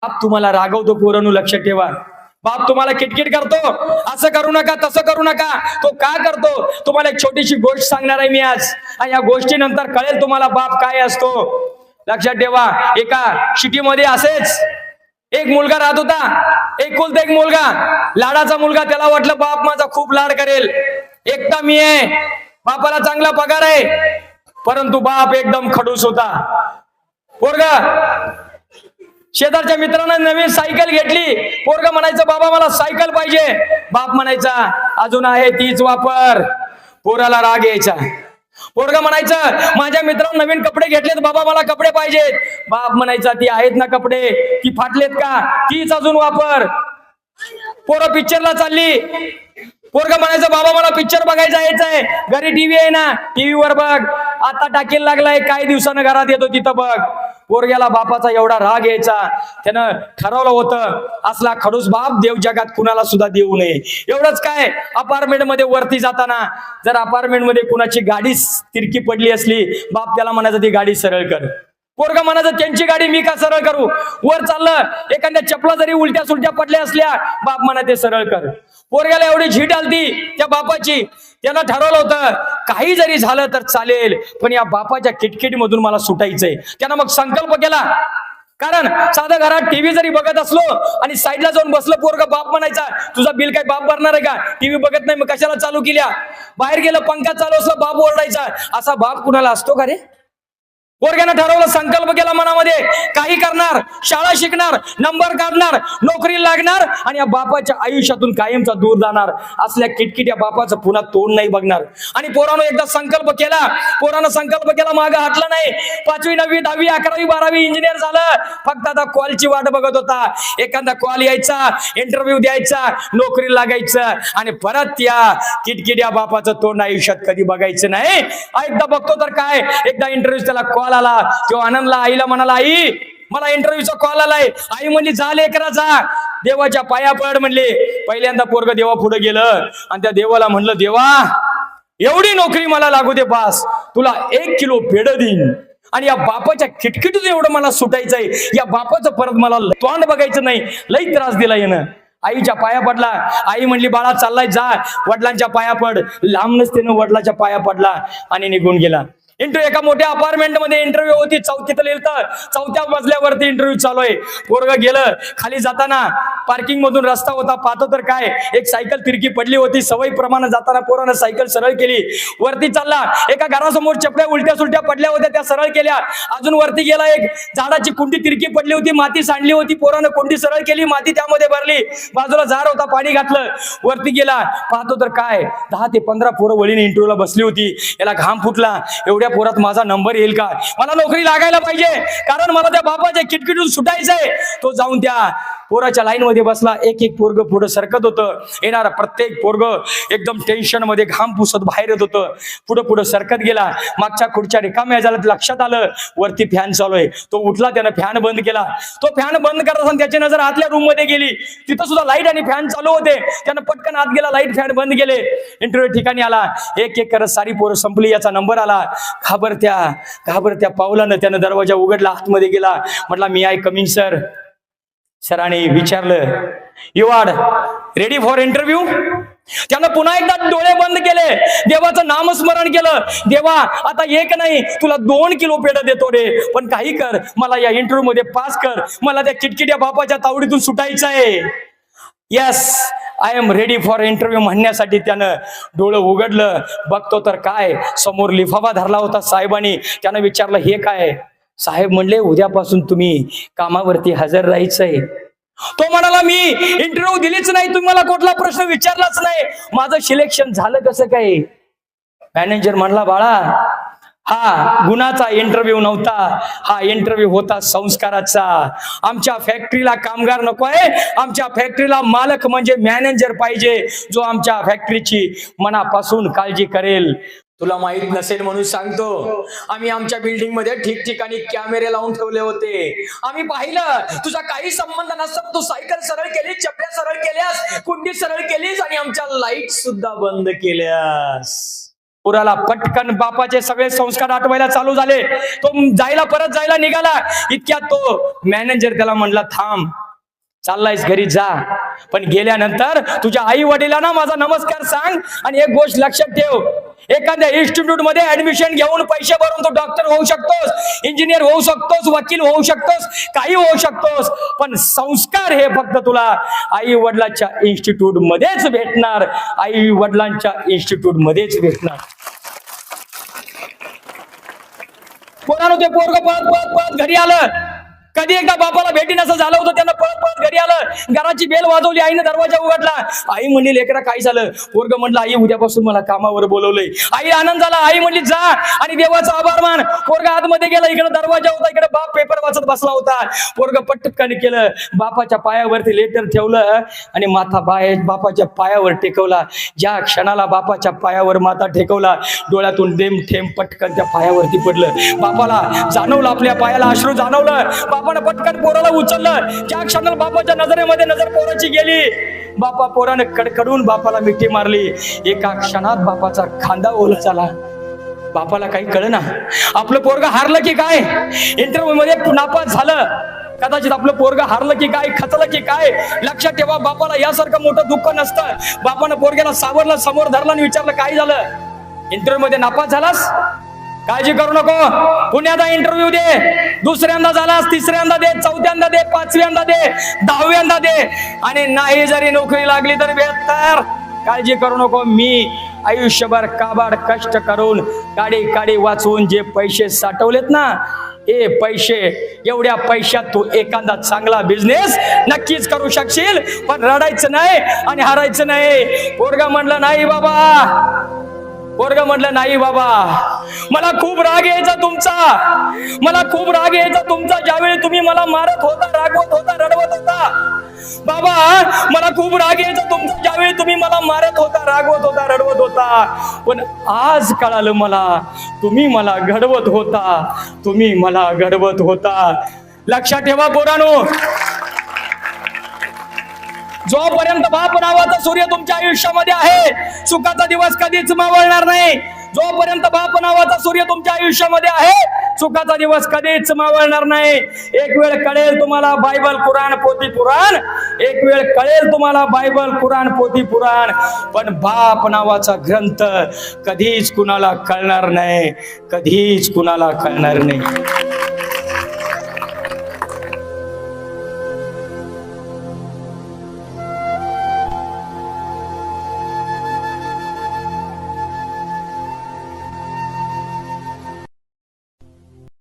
बाप तुम्हाला रागवतो पोरांनो, लक्ष ठेवा. बाप तुम्हाला किटकिट करतो, असं करू नका तसं करू नका. तो का करतो तुम्हाला एक छोटीशी गोष्ट सांगणार आहे मी आज, आणि या गोष्टीनंतर कळेल तुम्हाला बाप काय असतो. लक्षात ठेवा. एका सिटीमध्ये असेच एक मुलगा राहत होता, एकुलता एक मुलगा, लाडाचा मुलगा. त्याला वाटलं बाप माझा खूप लाड करेल, एकटा मी आहे, बापाला चांगला पगार आहे. परंतु बाप एकदम खडूस होता. पोरगा शेजारच्या मित्रांना नवीन सायकल घेतली, पोरगा म्हणायचं बाबा मला सायकल पाहिजे. बाप म्हणायचा अजून आहे तीच वापर. पोराला राग यायचा. पोरगा म्हणायचं माझ्या मित्रांना नवीन कपडे घेतलेत बाबा मला कपडे पाहिजेत. बाप म्हणायचा ती आहेत ना कपडे, ती फाटलेत का, तीच अजून वापर. पोरं पिक्चरला चालली, पोरगा म्हणायचं बाबा मला पिक्चर बघायचा यायचंय, घरी टीव्ही आहे ना, टीव्ही वर बघ, आता टाकेल लागलाय, काही दिवसानं घरात येतो तिथं बघ. पोरग्याला बापाचा एवढा राग यायचा, त्यानं ठरवलं होतं असला खडूस बाप देव जगात कुणाला सुद्धा देऊ नये. एवढंच काय, अपार्टमेंट मध्ये वरती जाताना जर अपार्टमेंट मध्ये कुणाची गाडी तिरकी पडली असली, बाप त्याला म्हणायचं ती गाडी सरळ कर. पोरगा म्हणायचं त्यांची गाडी मी का सरळ करू. वर चाललं, एखाद्या चपला जरी उलट्या सुलट्या पडल्या असल्या, बाप म्हणा ते सरळ कर. पोरग्याला एवढी झीट आलती त्या बापाची, त्यानं ठरवलं होतं काही जरी झालं तर चालेल, पण या बापाच्या किटकिटीमधून मला सुटायचंय. त्यानं मग संकल्प केला. कारण साधा घरात टीव्ही जरी बघत असलो आणि साईडला जाऊन बसलं पोरगा, बाप म्हणायचा तुझा बिल काय बाप भरणार आहे का, टीव्ही बघत नाही मग कशाला चालू केल्या. बाहेर गेलं पंखा चालू असलं बाप ओरडायचा. असा बाप कुणाला असतो का रे. पोरग्यानं ठरवलं, संकल्प केला मनामध्ये, काही करणार, शाळा शिकणार, नंबर काढणार, नोकरी लागणार आणि या बापाच्या आयुष्यातून कायमचा दूर जाणार. असल्या किटकिट्या बापाचं पुन्हा तोंड नाही बघणार. आणि पोरानं एकदा संकल्प केला, पोरानं संकल्प केला, मागं हटलं नाही. 5वी 9वी 10वी 11वी 12वी इंजिनियर झालं. फक्त आता कॉलची वाट बघत होता. एखादा कॉल यायचा, इंटरव्ह्यू द्यायचा, नोकरी लागायचं आणि परत त्या किटकिट्या बापाचं तोंड आयुष्यात कधी बघायचं नाही. एकदा बघतो तर काय, एकदा इंटरव्ह्यू त्याला कॉल आला. तो आनंदला आईला म्हणाला आई मला इंटरव्ह्यूचा कॉल आलाय. आई म्हणली जा लेकरा जा, देवाच्या पाया पड म्हणले. पहिल्यांदा पोरग देवा पुढे गेलं आणि त्या देवाला म्हणलं देवा एवढी नोकरी मला लागू दे बास, तुला 1 किलो पेढ देईन. आणि या बापाच्या खिटखिटीतून एवढं मला सुटायचंय, या बापाचं परत मला तोंड बघायचं नाही. लई त्रास दिला येणं. आईच्या पाया पडला. आई म्हणली बाळा चाललाय जा, वडिलांच्या पाया पड. लांब नसतेनं वडिलांच्या पाया पडला आणि निघून गेला. एका मोठ्या अपार्टमेंट मध्ये इंटरव्ह्यू होती. 4थीत लिहिलं, 4थ्या मजल्यावरती इंटरव्ह्यू चालू आहे. पोरग गेलं, खाली जाताना पार्किंग मधून रस्ता होता, पाहतो तर काय एक सायकल तिरकी पडली होती. सवयी प्रमाणे जाताना पोरानं सायकल सरळ केली, वरती चालला. एका घरासमोर चपल्या उलट्या सुलट्या पडल्या होत्या, त्या सरळ केल्या. अजून वरती गेला, एक झाडाची कुंडी तिरकी पडली होती, माती सांडली होती. पोरानं कुंडी सरळ केली, माती त्यामध्ये भरली. बाजूला जार होता, पाणी घातलं. वरती गेला, पाहतो तर काय 10 ते 15 पोरं वळीने इंटरव्ह्यूला बसली होती. याला घाम फुटला, एवढ्या पोरात माझा नंबर येईल का, मला नोकरी लागायला पाहिजे, कारण मला त्या बापाच्या किटकिटून सुटायचंय. तो जाऊन त्या पोराच्या लाईन मध्ये बसला. एक एक पोरग पुढे सरकत होतं. येणारा प्रत्येक पोरग एकदम टेन्शन मध्ये घाम पुसत बाहेर येत होतं. पुढे पुढे सरकत गेला. मागच्या खुर्च्या रिकाम्या झाल्या. लक्षात आलं वरती फॅन चालू आहे. तो उठला, त्यानं फॅन बंद केला. तो फॅन बंद करत असताना त्याची नजर आतल्या रूम मध्ये गेली. तिथं सुद्धा लाईट आणि फॅन चालू होते. त्यानं पटकन आत गेला, लाईट फॅन बंद केले. इंटरव्ह्यू ठिकाणी आला. एक एक करत सारी पोरं संपली. याचा नंबर आला. घाबरत्या पावलानं त्यानं दरवाजा उघडला, आतमध्ये गेला. म्हटला मी आय कमिंग सर. सरांनी विचारलं you are ready for interview. त्यानं पुन्हा एकदा डोळे बंद केले, देवाचं नामस्मरण केलं. देवा आता एक नाही तुला 2 किलो पेढ देतो रे, पण काही कर, मला या इंटरव्ह्यू मध्ये पास कर, मला त्या किटकिट्या बापाच्या तावडीतून सुटायचं आहे. Yes I am ready for interview म्हणण्यासाठी त्यानं डोळं उघडलं. बघतो तर काय, समोर लिफाफा धरला होता साहेबांनी. त्यानं विचारलं हे काय. साहेब म्हणले उद्यापासून तुम्ही कामावरती हजर राहायचंय. तो म्हणाला मी इंटरव्ह्यू दिलीच नाही, तुम्ही मला कुठला प्रश्न विचारलाच नाही, माझं सिलेक्शन झालं कसं काय. मॅनेजर म्हणला बाळा हा गुणाचा इंटरव्ह्यू नव्हता, हा इंटरव्ह्यू होता संस्काराचा. आमच्या फॅक्टरीला कामगार नको आहे, आमच्या फॅक्टरीला मालक म्हणजे मॅनेजर पाहिजे, जो आमच्या फॅक्टरीची मनापासून काळजी करेल. तुला माहित नसेल म्हणून सांगतो, आम्ही आमच्या बिल्डिंग मध्ये ठिकठिकाणी कॅमेरे लावून ठेवले होते. आम्ही पाहिलं तुझा काही संबंध नसताना तू सायकल सरळ केली, चपल्या सरळ केल्यास, कुंडी सरळ केलीस आणि आमच्या लाईट सुद्धा बंद केल्यास. पोराला पटकन बापाचे सगळे संस्कार आठवायला चालू झाले. तो परत जायला निघाला. इतक्यात तो मॅनेजर त्याला म्हणला, थांब, चाललायस घरी जा, पण गेल्यानंतर तुझ्या आई वडिलांना माझा नमस्कार सांग. आणि एक गोष्ट लक्षात ठेव, एखाद्या इन्स्टिट्यूट मध्ये ऍडमिशन घेऊन पैसे भरून तू डॉक्टर होऊ शकतोस, इंजिनियर होऊ शकतोस, वकील होऊ शकतोस, काही होऊ शकतोस, पण संस्कार हे फक्त तुला आई वडिलांच्या इन्स्टिट्यूट मध्येच भेटणार. आई वडिलांच्या इन्स्टिट्यूट मध्येच भेटणार. पोरानं ते पोरग पळत पळत पळत घरी आलं. कधी एकदा बापाला भेटी नसं झालं होतं. त्यांना पळत पळत घरी आलं. घराची बेल वाजवली. आईने दरवाजा उघडला. आई म्हणली, लेकरा काय झालं? पोरग म्हणलं, आई उद्यापासून मला कामावर बोलवलंय. आई आनंद झाला. आई म्हणली, जा आणि देवाचा आभार मान. पोरग आतमध्ये गेला. इकडे दरवाजा होता, इकडे बाप पेपर वाचत बसला होता. पोरग पटकन केलं, बापाच्या पायावरती लेटर ठेवलं आणि माथा बापाच्या पायावर टेकवला. ज्या क्षणाला बापाच्या पायावर माथा टेकवला, डोळ्यातून थेंब पटकन त्या पायावरती पडलं. बापाला जाणवलं, आपल्या पायाला अश्रू जाणवलं. बापानं पटकन पोराला उचललं. ज्या क्षणाला बापाच्या नजरेमध्ये नजर पोराची गेली, पोरानं कडकडून बापाला मिठी मारली. एका क्षणात बापाचा खांदा ओला झाला. बापाला काही कळेना, आपलं पोरग हारलं की काय, इंटरव्ह्यू मध्ये नापास झालं. कदाचित आपलं पोरग हारलं की काय, खचलं की काय. लक्षात ठेवा, बापाला यासारखं मोठं दुःख नसतं. बापानं पोरग्याला सावरलं, समोर धरलं आणि विचारलं, काय झालं? इंटरव्ह्यू मध्ये नापास झालास? काळजी करू नको, पुण्याचा इंटरव्ह्यू दे. दुसऱ्यांदा झालास, तिसऱ्यांदा दे, चौथ्यांदा दे, पाचव्यांदा दे, 10व्यांदा दे. आणि नाही जरी नोकरी लागली तर बेहतर. काळजी करू नको. मी आयुष्यभर काबाड कष्ट करून काडी वाचवून जे पैसे साठवलेत ना, हे पैसे, एवढ्या पैशात तू एखादा चांगला बिझनेस नक्कीच करू शकशील. पण रडायचं नाही आणि हारायचं नाही. पोरगा म्हणलं, नाही बाबा. पोरग म्हटलं, नाही बाबा, मला खूप राग यायचा तुमचा, मला खूप राग यायचा तुमचा. ज्यावेळी तुम्ही मला मारत होता, रागवत होता, रडवत होता. बाबा, मला खूप राग यायचा तुमचा, ज्यावेळी तुम्ही मला मारत होता, रागवत होता, रडवत होता. पण आज कळालं मला, तुम्ही मला घडवत होता, तुम्ही मला घडवत होता. लक्षात ठेवा पोरांनो, जोपर्यंत बाप नावाचा सूर्य तुमच्या आयुष्यामध्ये आहे, सुखाचा दिवस कधीच मावळणार नाही. जोपर्यंत बाप नावाचा सूर्य तुमच्या आयुष्यामध्ये आहे, सुखाचा दिवस कधीच मावळणार नाही. एक वेळ कळेल तुम्हाला बायबल, कुराण, पोथी पुराण. एक वेळ कळेल तुम्हाला बायबल, कुराण, पोथी पुराण. पण बाप नावाचा ग्रंथ कधीच कुणाला कळणार नाही, कधीच कुणाला कळणार नाही.